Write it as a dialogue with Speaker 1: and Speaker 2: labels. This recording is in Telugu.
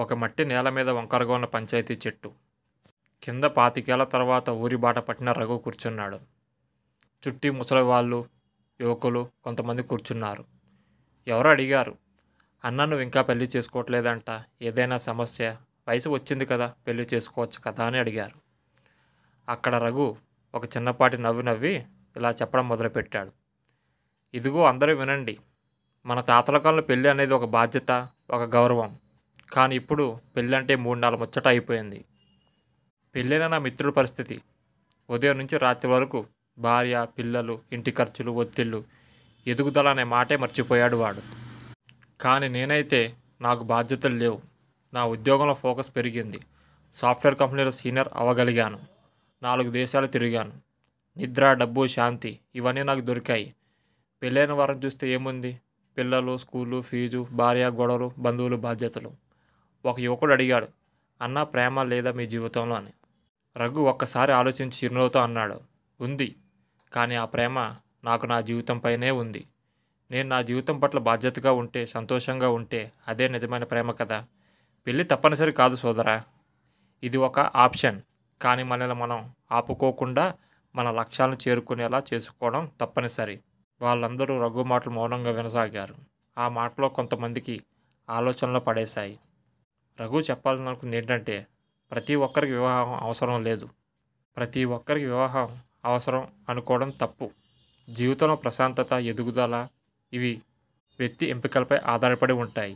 Speaker 1: ఒక మట్టి నేల మీద వంకరగా ఉన్న పంచాయతీ చెట్టు కింద 25 తర్వాత ఊరి బాట పట్టిన రఘు కూర్చున్నాడు. చుట్టి ముసలివాళ్ళు, యువకులు కొంతమంది కూర్చున్నారు. ఎవరో అడిగారు, అన్న నువ్వు ఇంకా పెళ్లి చేసుకోవట్లేదంట, ఏదైనా సమస్య? వయసు వచ్చింది కదా, పెళ్లి చేసుకోవచ్చు కదా అని అడిగారు. అక్కడ రఘు ఒక చిన్నపాటి నవ్వు నవ్వి ఇలా చెప్పడం మొదలుపెట్టాడు. ఇదిగో అందరూ వినండి, మన తాతల కాలంలో పెళ్ళి అనేది ఒక బాధ్యత, ఒక గౌరవం. కానీ ఇప్పుడు పెళ్ళి అంటే 3 ముచ్చట అయిపోయింది. పెళ్ళైన నా మిత్రుడి పరిస్థితి, ఉదయం నుంచి రాత్రి వరకు భార్య, పిల్లలు, ఇంటి ఖర్చులు, ఒత్తిళ్ళు, ఎదుగుదల అనే మాటే మర్చిపోయాడు వాడు. కానీ నేనైతే నాకు బాధ్యతలు లేవు. నా ఉద్యోగంలో ఫోకస్ పెరిగింది. సాఫ్ట్వేర్ కంపెనీలో సీనియర్ అవ్వగలిగాను. 4 దేశాలు తిరిగాను. నిద్ర, డబ్బు, శాంతి ఇవన్నీ నాకు దొరికాయి. పెళ్ళైన వారం చూస్తే ఏముంది? పిల్లలు, స్కూలు, ఫీజు, భార్య, గొడవలు, బంధువులు, బాధ్యతలు. ఒక యువకుడు అడిగాడు, అన్నా ప్రేమ లేదా మీ జీవితంలో అని. రఘు ఒక్కసారి ఆలోచించి చిరునవ్వుతో అన్నాడు, ఉంది. కానీ ఆ ప్రేమ నాకు నా జీవితంపైనే ఉంది. నేను నా జీవితం పట్ల బాధ్యతగా ఉంటే, సంతోషంగా ఉంటే అదే నిజమైన ప్రేమ కదా. పెళ్ళి తప్పనిసరి కాదు సోదరా, ఇది ఒక ఆప్షన్. కానీ మనల్ని మనం ఆపుకోకుండా మన లక్ష్యాలను చేరుకునేలా చేసుకోవడం తప్పనిసరి. వాళ్ళందరూ రఘు మాటలు మౌనంగా వినసాగారు. ఆ మాటలో కొంతమందికి ఆలోచనలు పడేశాయి. రఘు చెప్పాలనుకుంది ఏంటంటే, ప్రతి ఒక్కరికి వివాహం అవసరం లేదు. ప్రతి ఒక్కరికి వివాహం అవసరం అనుకోవడం తప్పు. జీవితంలో ప్రశాంతత, ఎదుగుదల ఇవి వ్యక్తి ఎంపికలపై ఆధారపడి ఉంటాయి.